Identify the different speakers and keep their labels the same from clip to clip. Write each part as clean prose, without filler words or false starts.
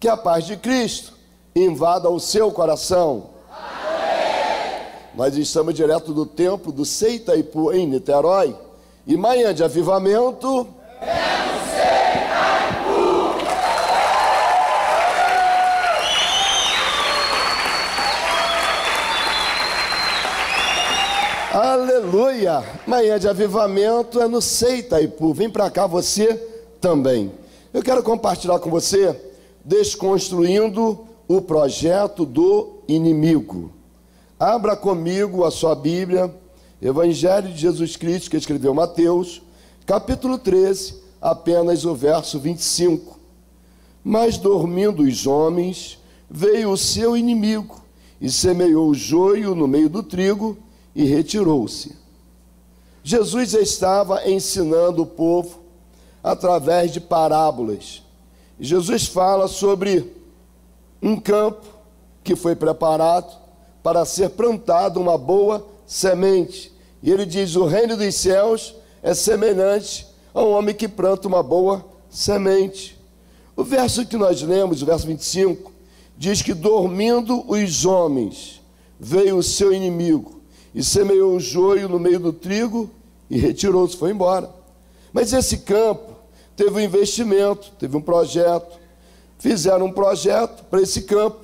Speaker 1: Que a paz de Cristo invada o seu coração. Amém. Nós estamos direto do templo do Sei Itaipu, em Niterói. E manhã de avivamento é no Sei Itaipu. Aleluia! Manhã de avivamento é no Sei Itaipu. Vem para cá você também. Eu quero compartilhar com você desconstruindo o projeto do inimigo. Abra comigo a sua Bíblia, Evangelho de Jesus Cristo, que escreveu Mateus, capítulo 13, apenas o verso 25. Mas dormindo os homens, veio o seu inimigo, e semeou o joio no meio do trigo, e retirou-se. Jesus estava ensinando o povo através de parábolas. Jesus fala sobre um campo que foi preparado para ser plantado uma boa semente. E ele diz: o reino dos céus é semelhante a um homem que planta uma boa semente. O verso que nós lemos, o verso 25, diz que dormindo os homens, veio o seu inimigo, e semeou o joio no meio do trigo, e retirou-se, foi embora. Mas esse campo teve um investimento, teve um projeto. Fizeram um projeto para esse campo.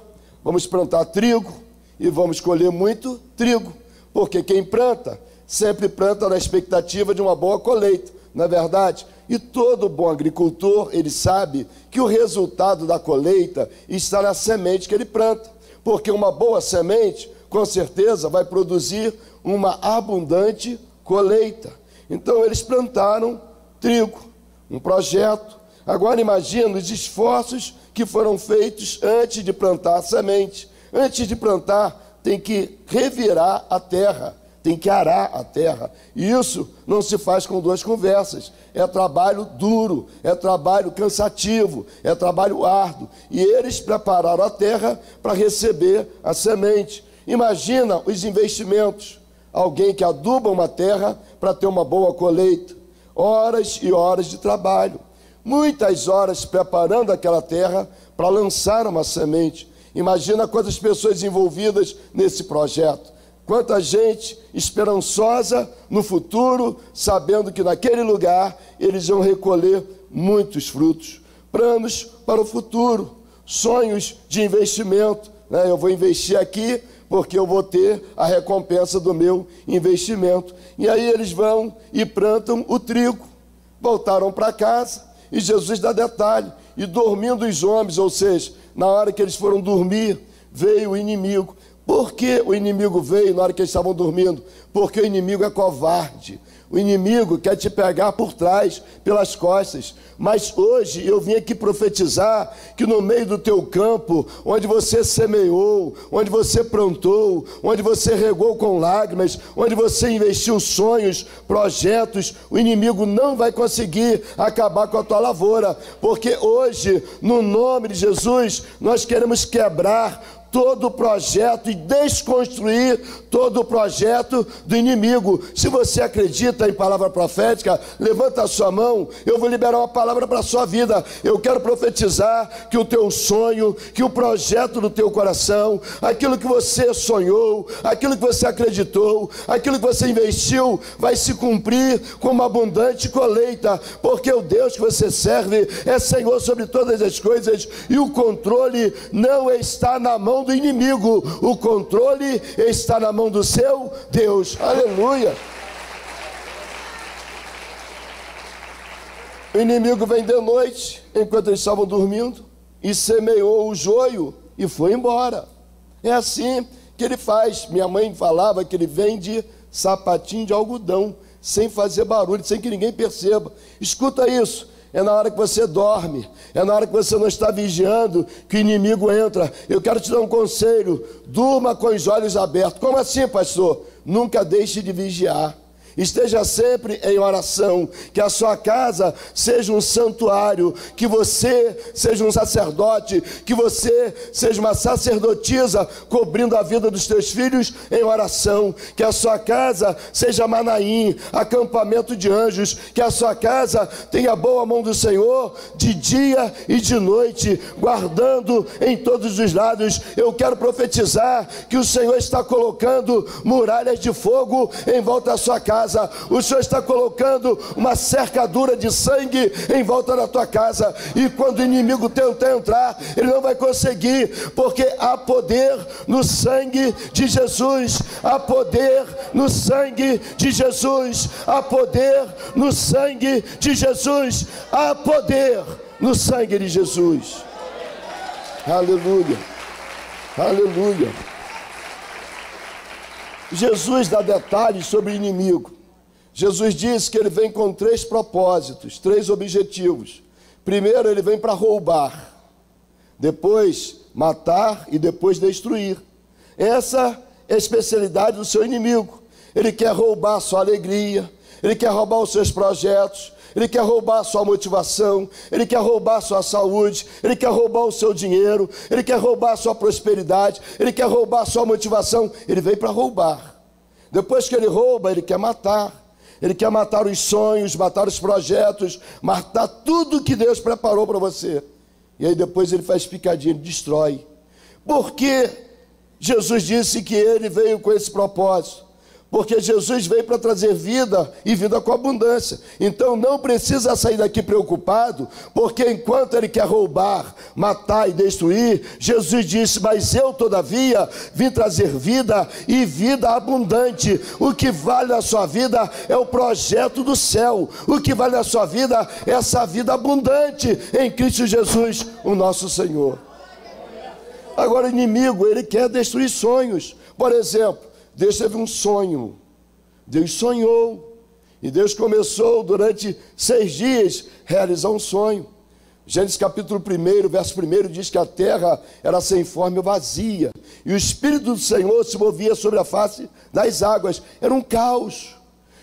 Speaker 1: Vamos plantar trigo e vamos colher muito trigo. Porque quem planta, sempre planta na expectativa de uma boa colheita, não é verdade? E todo bom agricultor, ele sabe que o resultado da colheita está na semente que ele planta. Porque uma boa semente, com certeza, vai produzir uma abundante colheita. Então eles plantaram trigo, um projeto. Agora imagina os esforços que foram feitos antes de plantar a semente. Antes de plantar, tem que revirar a terra, tem que arar a terra. E isso não se faz com duas conversas. É trabalho duro, é trabalho cansativo, é trabalho árduo. E eles prepararam a terra para receber a semente. Imagina os investimentos. Alguém que aduba uma terra para ter uma boa colheita. Horas e horas de trabalho. Muitas horas preparando aquela terra para lançar uma semente. Imagina quantas pessoas envolvidas nesse projeto. Quanta gente esperançosa no futuro, sabendo que naquele lugar eles vão recolher muitos frutos. Planos para o futuro, sonhos de investimento. Eu vou investir aqui porque eu vou ter a recompensa do meu investimento. E aí eles vão e plantam o trigo. Voltaram para casa e Jesus dá detalhe. E dormindo os homens, ou seja, na hora que eles foram dormir, veio o inimigo. Por que o inimigo veio na hora que eles estavam dormindo? Porque o inimigo é covarde. O inimigo quer te pegar por trás, pelas costas. Mas hoje eu vim aqui profetizar que no meio do teu campo, onde você semeou, onde você plantou, onde você regou com lágrimas, onde você investiu sonhos, projetos, o inimigo não vai conseguir acabar com a tua lavoura. Porque hoje, no nome de Jesus, nós queremos quebrar todo o projeto e desconstruir todo o projeto do inimigo. Se você acredita em palavra profética, levanta a sua mão, eu vou liberar uma palavra para a sua vida. Eu quero profetizar que o teu sonho, que o projeto do teu coração, aquilo que você sonhou, aquilo que você acreditou, aquilo que você investiu, vai se cumprir com uma abundante colheita, porque o Deus que você serve é Senhor sobre todas as coisas, e o controle não está na mão do inimigo, o controle está na mão do seu Deus. Aleluia! O inimigo vem de noite, enquanto eles estavam dormindo, e semeou o joio e foi embora. É assim que ele faz. Minha mãe falava que ele vende sapatinho de algodão, sem fazer barulho, sem que ninguém perceba. Escuta isso. É na hora que você dorme, é na hora que você não está vigiando, que o inimigo entra. Eu quero te dar um conselho: durma com os olhos abertos. Como assim, pastor? Nunca deixe de vigiar. Esteja sempre em oração, que a sua casa seja um santuário, que você seja um sacerdote, que você seja uma sacerdotisa, cobrindo a vida dos teus filhos em oração, que a sua casa seja Manaim, acampamento de anjos, que a sua casa tenha boa mão do Senhor, de dia e de noite, guardando em todos os lados. Eu quero profetizar que o Senhor está colocando muralhas de fogo em volta da sua casa. O Senhor está colocando uma cercadura de sangue em volta da tua casa, e quando o inimigo tentar entrar, ele não vai conseguir, porque há poder no sangue de Jesus, há poder no sangue de Jesus, há poder no sangue de Jesus, há poder no sangue de Jesus. Aleluia, aleluia. Jesus dá detalhes sobre o inimigo. Jesus diz que ele vem com 3 propósitos, 3 objetivos. Primeiro, ele vem para roubar, depois matar e depois destruir. Essa é a especialidade do seu inimigo. Ele quer roubar a sua alegria, ele quer roubar os seus projetos, ele quer roubar a sua motivação, ele quer roubar a sua saúde, ele quer roubar o seu dinheiro, ele quer roubar a sua prosperidade, ele quer roubar a sua motivação. Ele vem para roubar. Depois que ele rouba, ele quer matar. Ele quer matar os sonhos, matar os projetos, matar tudo que Deus preparou para você. E aí depois ele faz picadinha, ele destrói. Por que Jesus disse que ele veio com esse propósito? Porque Jesus veio para trazer vida e vida com abundância. Então não precisa sair daqui preocupado, porque enquanto ele quer roubar, matar e destruir, Jesus disse: mas eu todavia vim trazer vida e vida abundante. O que vale na sua vida é o projeto do céu. O que vale na sua vida é essa vida abundante em Cristo Jesus, o nosso Senhor. Agora o inimigo, ele quer destruir sonhos. Por exemplo, Deus teve um sonho, Deus sonhou, e Deus começou durante 6 dias a realizar um sonho. Gênesis capítulo 1, verso 1 diz que a terra era sem forma e vazia, e o Espírito do Senhor se movia sobre a face das águas. Era um caos,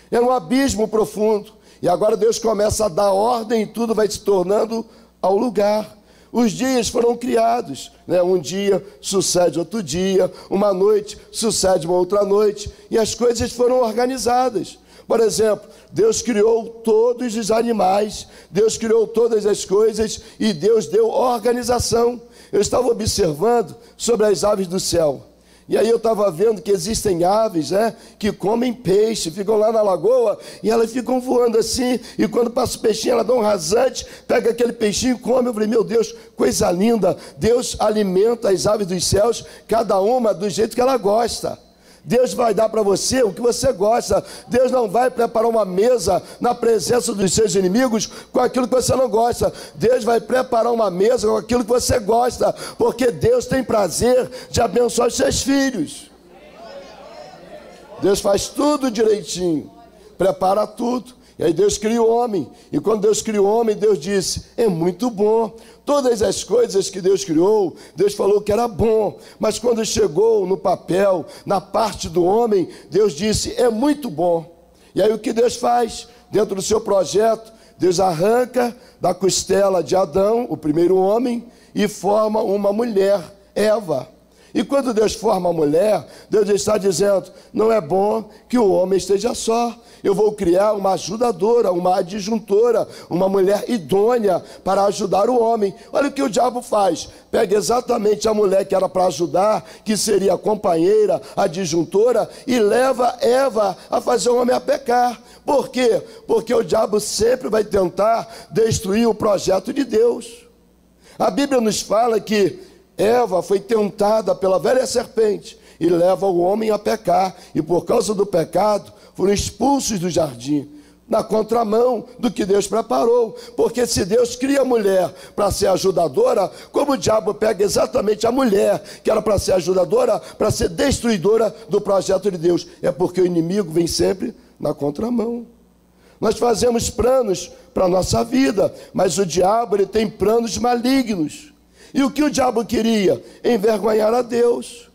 Speaker 1: era um abismo profundo, e agora Deus começa a dar ordem e tudo vai se tornando ao lugar. Os dias foram criados, né? Um dia sucede outro dia, uma noite sucede uma outra noite, e as coisas foram organizadas. Por exemplo, Deus criou todos os animais, Deus criou todas as coisas, e Deus deu organização. Eu estava observando sobre as aves do céu, e aí eu estava vendo que existem aves, né, que comem peixe, ficam lá na lagoa, e elas ficam voando assim, e quando passa o peixinho, elas dão um rasante, pega aquele peixinho e come. Eu falei: meu Deus, coisa linda. Deus alimenta as aves dos céus, cada uma do jeito que ela gosta. Deus vai dar para você o que você gosta. Deus não vai preparar uma mesa na presença dos seus inimigos com aquilo que você não gosta. Deus vai preparar uma mesa com aquilo que você gosta, porque Deus tem prazer de abençoar os seus filhos. Deus faz tudo direitinho, prepara tudo. E aí Deus cria o homem, e quando Deus cria o homem, Deus disse: é muito bom. Todas as coisas que Deus criou, Deus falou que era bom, mas quando chegou no papel, na parte do homem, Deus disse: é muito bom. E aí o que Deus faz? Dentro do seu projeto, Deus arranca da costela de Adão, o primeiro homem, e forma uma mulher, Eva. E quando Deus forma a mulher, Deus está dizendo: não é bom que o homem esteja só. Eu vou criar uma ajudadora, uma adjuntora, uma mulher idônea para ajudar o homem. Olha o que o diabo faz: pega exatamente a mulher que era para ajudar, que seria a companheira, a adjuntora, e leva Eva a fazer o homem a pecar. Por quê? Porque o diabo sempre vai tentar destruir o projeto de Deus. A Bíblia nos fala que Eva foi tentada pela velha serpente e leva o homem a pecar, e por causa do pecado foram expulsos do jardim, na contramão do que Deus preparou. Porque se Deus cria a mulher para ser ajudadora, como o diabo pega exatamente a mulher que era para ser ajudadora, para ser destruidora do projeto de Deus? É porque o inimigo vem sempre na contramão. Nós fazemos planos para a nossa vida, mas o diabo, ele tem planos malignos. E o que o diabo queria? Envergonhar a Deus.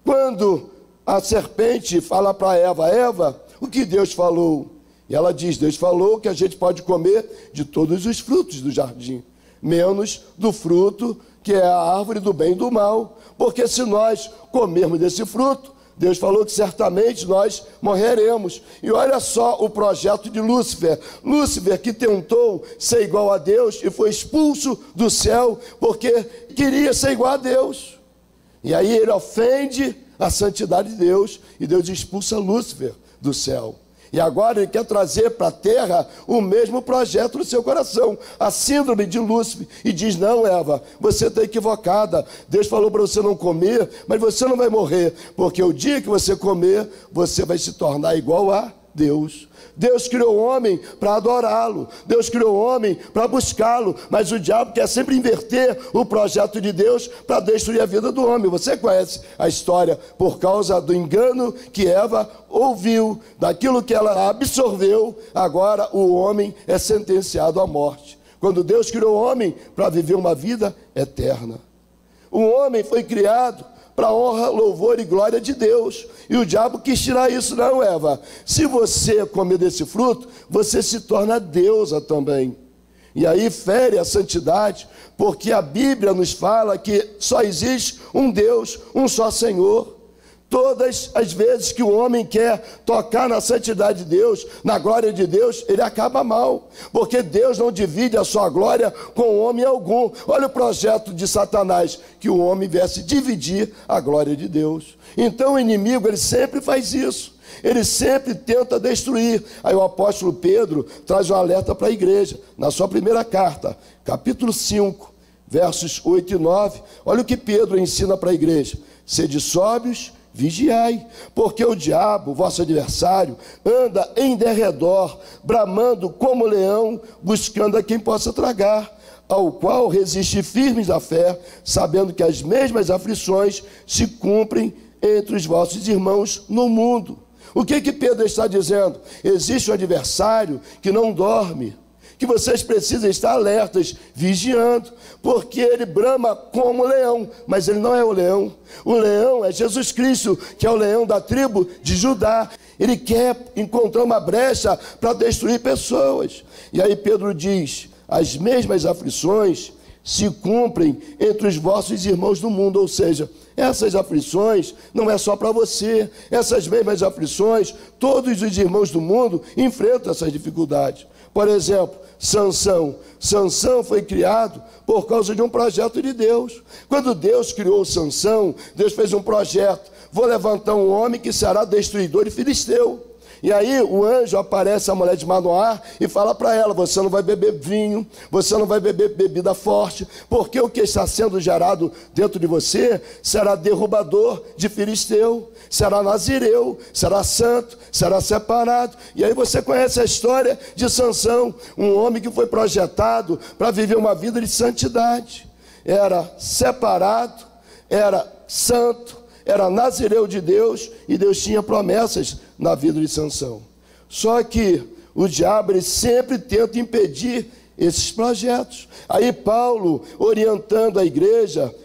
Speaker 1: Quando a serpente fala para Eva: Eva, o que Deus falou? E ela diz: Deus falou que a gente pode comer de todos os frutos do jardim, menos do fruto que é a árvore do bem e do mal, porque se nós comermos desse fruto, Deus falou que certamente nós morreremos. E olha só o projeto de Lúcifer. Lúcifer, que tentou ser igual a Deus e foi expulso do céu porque queria ser igual a Deus. E aí ele ofende a santidade de Deus e Deus expulsa Lúcifer do céu. E agora ele quer trazer para a terra o mesmo projeto no seu coração, a síndrome de Lúcifer, e diz: não, Eva, você está equivocada. Deus falou para você não comer, mas você não vai morrer, porque o dia que você comer, você vai se tornar igual a Deus. Deus criou o homem para adorá-lo, Deus criou o homem para buscá-lo, mas o diabo quer sempre inverter o projeto de Deus para destruir a vida do homem. Você conhece a história por causa do engano que Eva ouviu, daquilo que ela absorveu. Agora o homem é sentenciado à morte, quando Deus criou o homem para viver uma vida eterna. O homem foi criado para honra, louvor e glória de Deus. E o diabo quis tirar isso. Não, Eva, se você comer desse fruto, você se torna deusa também. E aí fere a santidade, porque a Bíblia nos fala que só existe um Deus, um só Senhor. Todas as vezes que o homem quer tocar na santidade de Deus, na glória de Deus, ele acaba mal, porque Deus não divide a sua glória com homem algum. Olha o projeto de Satanás, que o homem viesse dividir a glória de Deus. Então o inimigo, ele sempre faz isso, ele sempre tenta destruir. Aí o apóstolo Pedro traz um alerta para a igreja, na sua primeira carta, capítulo 5, versos 8 e 9, olha o que Pedro ensina para a igreja: sede sóbrios, vigiai, porque o diabo, vosso adversário, anda em derredor, bramando como leão, buscando a quem possa tragar, ao qual resiste firmes a fé, sabendo que as mesmas aflições se cumprem entre os vossos irmãos no mundo. O que Pedro está dizendo? Existe um adversário que não dorme, que vocês precisam estar alertas, vigiando, porque ele brama como leão, mas ele não é o leão. O leão é Jesus Cristo, que é o leão da tribo de Judá. Ele quer encontrar uma brecha para destruir pessoas. E aí Pedro diz: as mesmas aflições se cumprem entre os vossos irmãos do mundo. Ou seja, essas aflições não é só para você. Essas mesmas aflições, todos os irmãos do mundo enfrentam essas dificuldades. Por exemplo, Sansão foi criado por causa de um projeto de Deus. Quando Deus criou Sansão, Deus fez um projeto: vou levantar um homem que será destruidor de filisteu. E aí o anjo aparece à mulher de Manoá e fala para ela: você não vai beber vinho, você não vai beber bebida forte, porque o que está sendo gerado dentro de você será derrubador de filisteu, será nazireu, será santo, será separado. E aí você conhece a história de Sansão, um homem que foi projetado para viver uma vida de santidade. Era separado, era santo, era nazireu de Deus, e Deus tinha promessas na vida de Sansão. Só que o diabo, ele sempre tenta impedir esses projetos. Aí Paulo, orientando a igreja,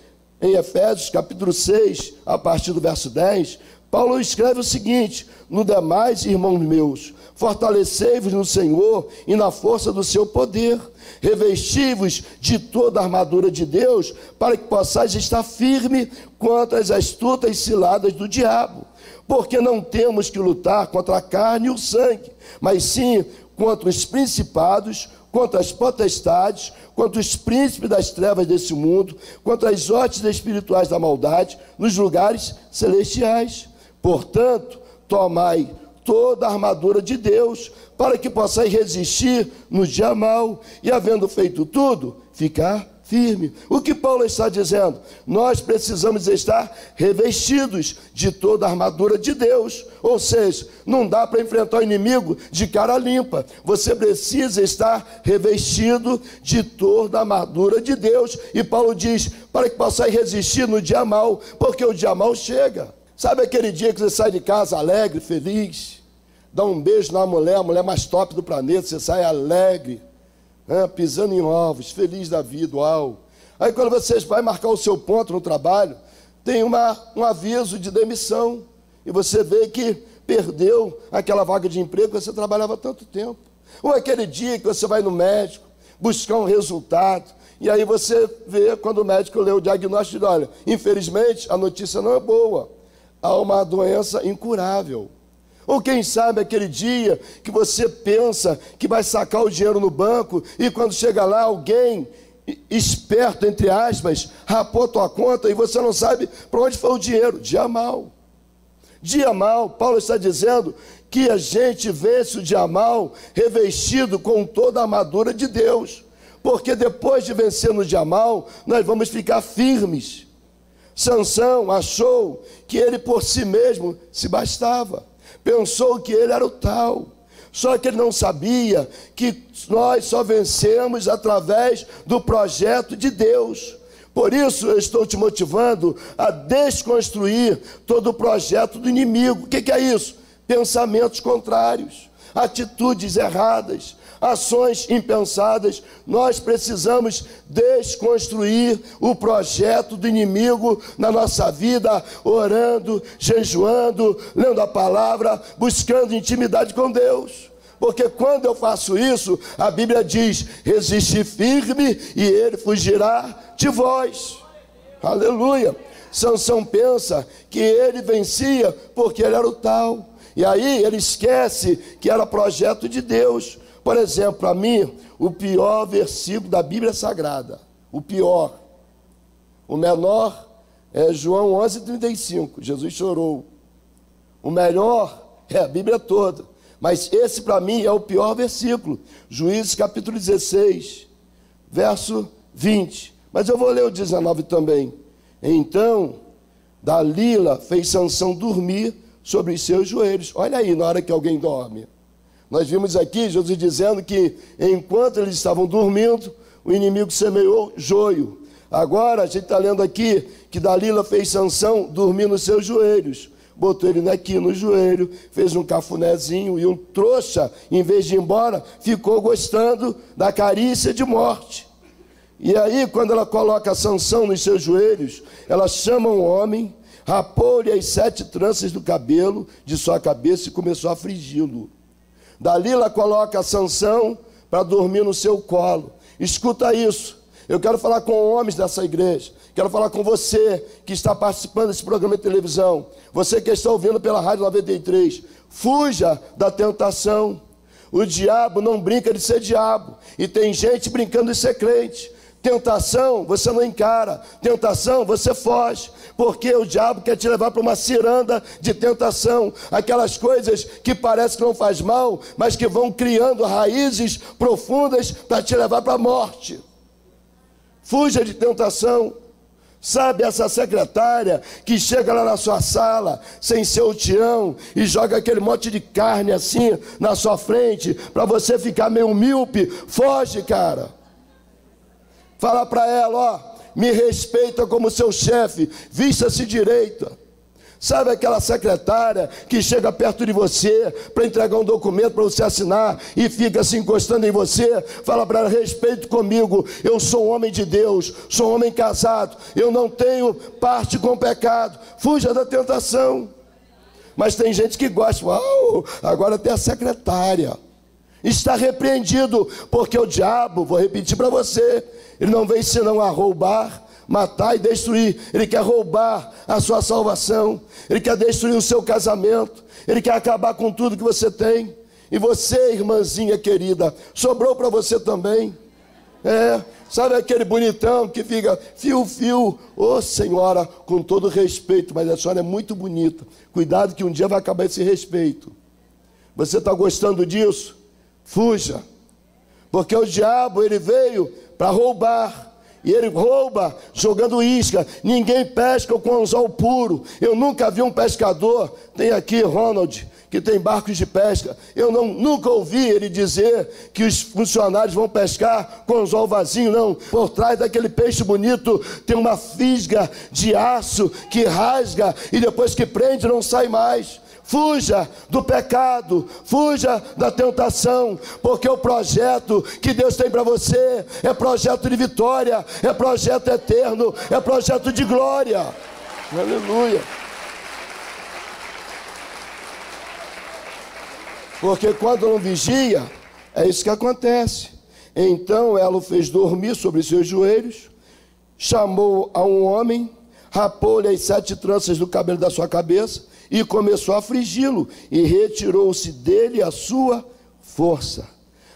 Speaker 1: em Efésios capítulo 6, a partir do verso 10, Paulo escreve o seguinte: no demais, irmãos meus, fortalecei-vos no Senhor e na força do seu poder, revesti-vos de toda a armadura de Deus, para que possais estar firme contra as astutas ciladas do diabo, porque não temos que lutar contra a carne e o sangue, mas sim contra os principados, contra as potestades, contra os príncipes das trevas desse mundo, contra as hostes espirituais da maldade nos lugares celestiais. Portanto, tomai toda a armadura de Deus, para que possais resistir no dia mau, e havendo feito tudo, ficar firme. O que Paulo está dizendo? Nós precisamos estar revestidos de toda a armadura de Deus. Ou seja, não dá para enfrentar o inimigo de cara limpa. Você precisa estar revestido de toda a armadura de Deus. E Paulo diz: para que possais resistir no dia mau, porque o dia mau chega. Sabe aquele dia que você sai de casa alegre, feliz, dá um beijo na mulher, a mulher mais top do planeta, você sai alegre, pisando em ovos, feliz da vida, uau. Aí quando você vai marcar o seu ponto no trabalho, tem um aviso de demissão, e você vê que perdeu aquela vaga de emprego que você trabalhava tanto tempo. Ou aquele dia que você vai no médico buscar um resultado, e aí você vê, quando o médico lê o diagnóstico, e diz, olha, infelizmente a notícia não é boa, há uma doença incurável. Ou quem sabe aquele dia que você pensa que vai sacar o dinheiro no banco, e quando chega lá alguém esperto, entre aspas, rapou a tua conta e você não sabe para onde foi o dinheiro. Dia mal. Dia mal, Paulo está dizendo que a gente vence o dia mal revestido com toda a armadura de Deus. Porque depois de vencer no dia mal, nós vamos ficar firmes. Sansão achou que ele por si mesmo se bastava. Pensou que ele era o tal. Só que ele não sabia que nós só vencemos através do projeto de Deus. Por isso eu estou te motivando a desconstruir todo o projeto do inimigo. O que é isso? Pensamentos contrários, atitudes erradas, ações impensadas. Nós precisamos desconstruir o projeto do inimigo na nossa vida, orando, jejuando, lendo a palavra, buscando intimidade com Deus. Porque quando eu faço isso, a Bíblia diz, resiste firme e ele fugirá de vós. Aleluia. Sansão pensa que ele vencia porque ele era o tal. E aí ele esquece que era projeto de Deus. Por exemplo, para mim, o pior versículo da Bíblia Sagrada, o pior, o menor é João 11:35, Jesus chorou. O melhor é a Bíblia toda, mas esse para mim é o pior versículo, Juízes capítulo 16, verso 20, mas eu vou ler o 19 também. Então, Dalila fez Sansão dormir sobre os seus joelhos. Olha aí, na hora que alguém dorme. Nós vimos aqui Jesus dizendo que enquanto eles estavam dormindo, o inimigo semeou joio. Agora a gente está lendo aqui que Dalila fez Sansão dormir nos seus joelhos. Botou ele aqui no joelho, fez um cafunézinho e um trouxa, em vez de ir embora, ficou gostando da carícia de morte. E aí, quando ela coloca Sansão nos seus joelhos, ela chama um homem, rapou-lhe as 7 tranças do cabelo de sua cabeça e começou a afligi-lo. Dalila coloca Sansão para dormir no seu colo. Escuta isso. Eu quero falar com homens dessa igreja. Quero falar com você que está participando desse programa de televisão. Você que está ouvindo pela Rádio 93. Fuja da tentação. O diabo não brinca de ser diabo. E tem gente brincando de ser crente. Tentação você não encara, tentação você foge, porque o diabo quer te levar para uma ciranda de tentação, aquelas coisas que parece que não faz mal, mas que vão criando raízes profundas para te levar para a morte. Fuja de tentação. Sabe essa secretária que chega lá na sua sala sem seu tião e joga aquele monte de carne assim na sua frente para você ficar meio míope? Foge, cara. Fala para ela, ó, me respeita como seu chefe, vista-se direita. Sabe aquela secretária que chega perto de você para entregar um documento para você assinar e fica se encostando em você? Fala para ela, respeito comigo, eu sou um homem de Deus, sou um homem casado, eu não tenho parte com o pecado. Fuja da tentação. Mas tem gente que gosta, uau, agora tem a secretária. Está repreendido, porque o diabo, vou repetir para você, ele não vem senão a roubar, matar e destruir. Ele quer roubar a sua salvação, ele quer destruir o seu casamento, ele quer acabar com tudo que você tem. E você, irmãzinha querida, sobrou para você também. Sabe aquele bonitão que fica fio, ô senhora, com todo respeito, mas a senhora é muito bonita, cuidado que um dia vai acabar esse respeito. Você está gostando disso? Fuja, porque o diabo ele veio para roubar, e ele rouba jogando isca. Ninguém pesca com anzol puro. Eu nunca vi um pescador, tem aqui Ronald, que tem barcos de pesca, eu nunca ouvi ele dizer que os funcionários vão pescar com anzol vazio, não. Por trás daquele peixe bonito tem uma fisga de aço que rasga e depois que prende não sai mais. Fuja do pecado, fuja da tentação, porque o projeto que Deus tem para você é projeto de vitória, é projeto eterno, é projeto de glória. Aleluia. Porque quando não vigia, é isso que acontece. Então ela o fez dormir sobre seus joelhos, chamou a um homem, rapou-lhe as 7 tranças do cabelo da sua cabeça e começou a afligi-lo, e retirou-se dele a sua força.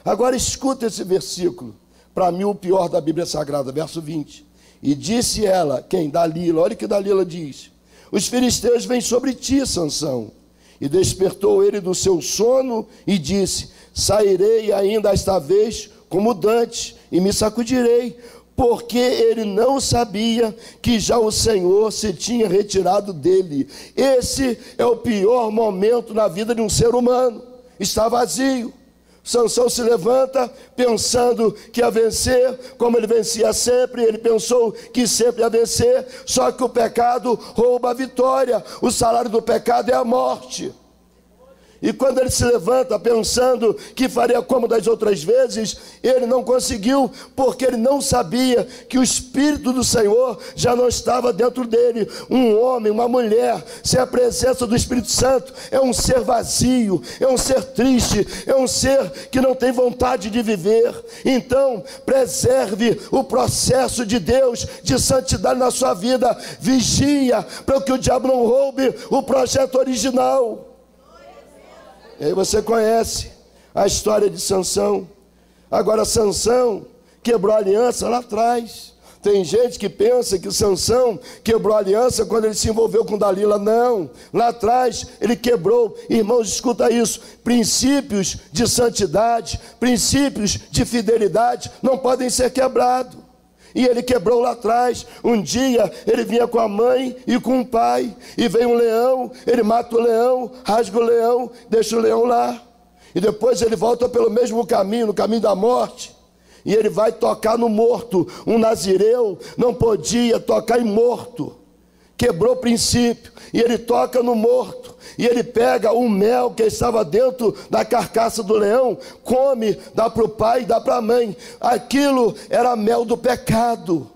Speaker 1: Agora escuta esse versículo, para mim o pior da Bíblia Sagrada, verso 20. E disse ela, quem? Dalila, olha o que Dalila diz: os filisteus vêm sobre ti, Sansão. E despertou ele do seu sono e disse: sairei ainda esta vez como dantes e me sacudirei, porque ele não sabia que já o Senhor se tinha retirado dele. Esse é o pior momento na vida de um ser humano, está vazio. Sansão se levanta pensando que ia vencer, como ele vencia sempre. Ele pensou que sempre ia vencer, só que o pecado rouba a vitória. O salário do pecado é a morte. E quando ele se levanta pensando que faria como das outras vezes, ele não conseguiu, porque ele não sabia que o Espírito do Senhor já não estava dentro dele. Um homem, uma mulher, sem a presença do Espírito Santo, é um ser vazio, é um ser triste, é um ser que não tem vontade de viver. Então, preserve o processo de Deus, de santidade na sua vida. Vigia para que o diabo não roube o projeto original. E aí você conhece a história de Sansão. Agora Sansão quebrou a aliança lá atrás. Tem gente que pensa que Sansão quebrou a aliança quando ele se envolveu com Dalila. Não, lá atrás ele quebrou. Irmãos, escuta isso: princípios de santidade, princípios de fidelidade não podem ser quebrados. E ele quebrou lá atrás. Um dia ele vinha com a mãe e com o pai, e vem um leão, ele mata o leão, rasga o leão, deixa o leão lá, e depois ele volta pelo mesmo caminho, no caminho da morte, e ele vai tocar no morto. Um nazireu não podia tocar em morto, quebrou o princípio, e ele toca no morto, e ele pega o mel que estava dentro da carcaça do leão, come, dá para o pai e dá para a mãe. Aquilo era mel do pecado,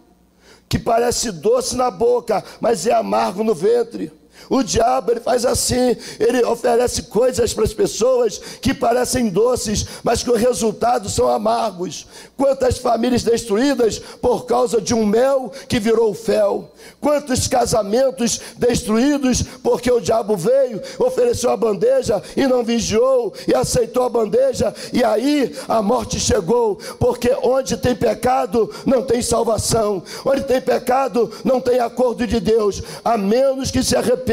Speaker 1: que parece doce na boca, mas é amargo no ventre. O diabo, ele faz assim, ele oferece coisas para as pessoas que parecem doces, mas que o resultado são amargos. Quantas famílias destruídas por causa de um mel que virou fel? Quantos casamentos destruídos porque o diabo veio, ofereceu a bandeja e não vigiou, e aceitou a bandeja, e aí a morte chegou. Porque onde tem pecado não tem salvação, onde tem pecado não tem acordo de Deus, a menos que se arrependa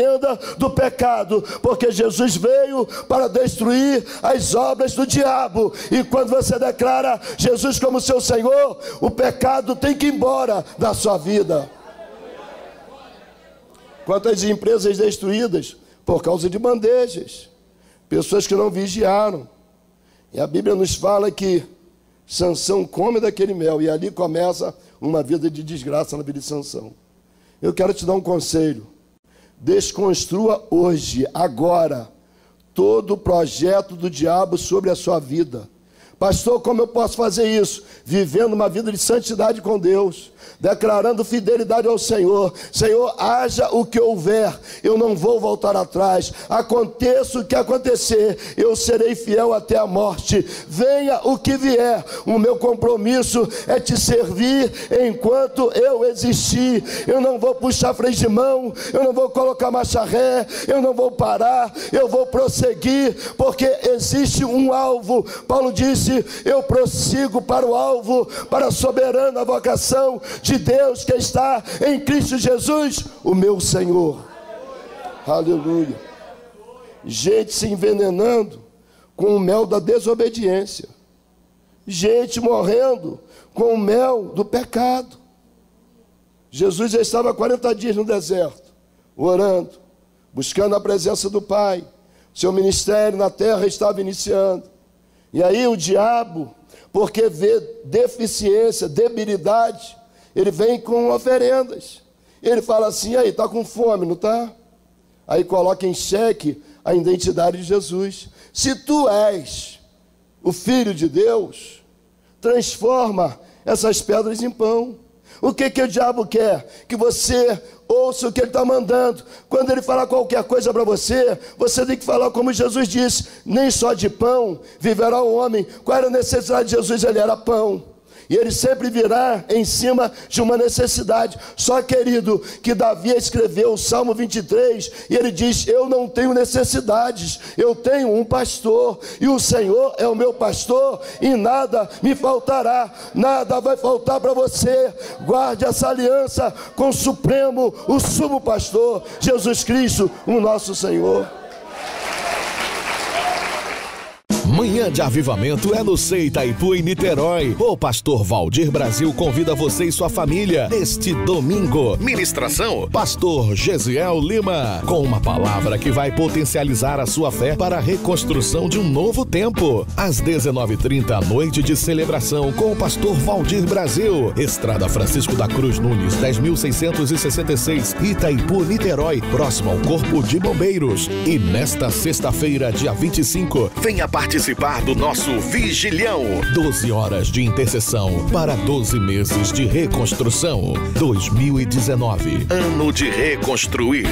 Speaker 1: do pecado, porque Jesus veio para destruir as obras do diabo. E quando você declara Jesus como seu Senhor, o pecado tem que ir embora da sua vida. Quantas empresas destruídas por causa de bandejas, pessoas que não vigiaram. E a Bíblia nos fala que Sansão come daquele mel, e ali começa uma vida de desgraça na vida de Sansão. Eu quero te dar um conselho: desconstrua hoje, agora, todo o projeto do diabo sobre a sua vida. Pastor, como eu posso fazer isso? Vivendo uma vida de santidade com Deus, declarando fidelidade ao Senhor. Senhor, haja o que houver, eu não vou voltar atrás. Aconteça o que acontecer, eu serei fiel até a morte. Venha o que vier, o meu compromisso é te servir enquanto eu existir. Eu não vou puxar freio de mão, eu não vou colocar marcha ré, eu não vou parar, eu vou prosseguir, porque existe um alvo. Paulo disse: eu prossigo para o alvo, para a soberana vocação de Deus que está em Cristo Jesus, o meu Senhor. Aleluia. Gente se envenenando com o mel da desobediência, gente morrendo com o mel do pecado. Jesus já estava 40 dias no deserto, orando, buscando a presença do Pai. Seu ministério na terra estava iniciando. E aí o diabo, porque vê deficiência, debilidade, ele vem com oferendas. Ele fala assim: aí, está com fome, não está? Aí coloca em xeque a identidade de Jesus. Se tu és o Filho de Deus, transforma essas pedras em pão. O que o diabo quer? Que você ouça o que ele está mandando. Quando ele falar qualquer coisa para você, você tem que falar como Jesus disse: nem só de pão viverá o homem. Qual era a necessidade de Jesus? Ele era pão. E ele sempre virá em cima de uma necessidade. Só, querido, que Davi escreveu o Salmo 23, e ele diz: eu não tenho necessidades, eu tenho um pastor, e o Senhor é o meu pastor, e nada me faltará, nada vai faltar para você. Guarde essa aliança com o Supremo, o Sumo Pastor, Jesus Cristo, o nosso Senhor.
Speaker 2: Manhã de Avivamento é no CEI Itaipu, em Niterói. O pastor Valdir Brasil convida você e sua família neste domingo. Ministração, pastor Gesiel Lima, com uma palavra que vai potencializar a sua fé para a reconstrução de um novo tempo. Às 19h30, noite de celebração com o pastor Valdir Brasil. Estrada Francisco da Cruz Nunes, 10.666, Itaipu, Niterói, próximo ao Corpo de Bombeiros. E nesta sexta-feira, dia 25, venha participar do nosso Vigilhão. 12 horas de intercessão para 12 meses de reconstrução. 2019, ano de reconstruir.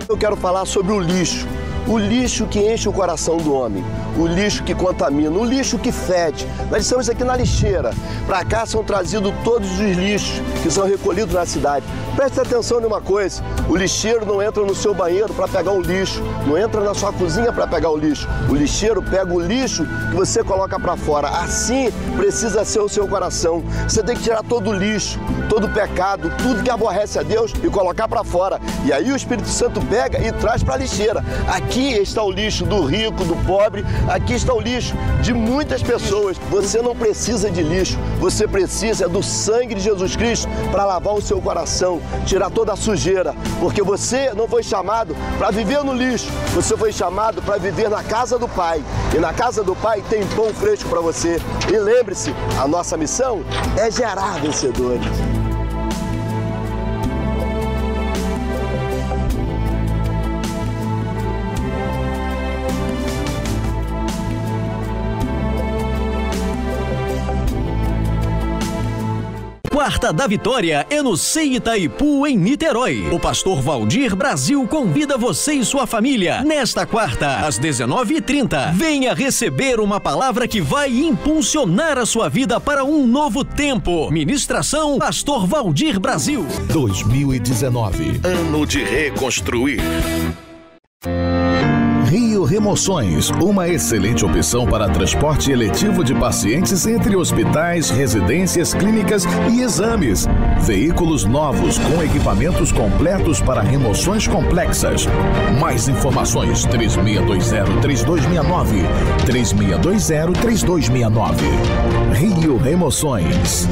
Speaker 1: Eu quero falar sobre o lixo. O lixo que enche o coração do homem, o lixo que contamina, o lixo que fede. Nós estamos aqui na lixeira. Para cá são trazidos todos os lixos que são recolhidos na cidade. Preste atenção numa coisa: o lixeiro não entra no seu banheiro para pegar o lixo, não entra na sua cozinha para pegar o lixo. O lixeiro pega o lixo que você coloca para fora. Assim precisa ser o seu coração. Você tem que tirar todo o lixo, todo o pecado, tudo que aborrece a Deus e colocar para fora. E aí o Espírito Santo pega e traz para a lixeira. Aqui está o lixo do rico, do pobre, aqui está o lixo de muitas pessoas. Você não precisa de lixo, você precisa do sangue de Jesus Cristo para lavar o seu coração, tirar toda a sujeira, porque você não foi chamado para viver no lixo, você foi chamado para viver na casa do Pai, e na casa do Pai tem pão fresco para você. E lembre-se, a nossa missão é gerar vencedores.
Speaker 3: Quarta da Vitória é no CEI Itaipu, em Niterói. O pastor Valdir Brasil convida você e sua família nesta quarta, às 19h30. Venha receber uma palavra que vai impulsionar a sua vida para um novo tempo. Ministração, pastor Valdir Brasil.
Speaker 2: 2019, ano de reconstruir. Rio Remoções, uma excelente opção para transporte eletivo de pacientes entre hospitais, residências, clínicas e exames. Veículos novos com equipamentos completos para remoções complexas. Mais informações: 3620-3269. 3620-3269. Rio Remoções.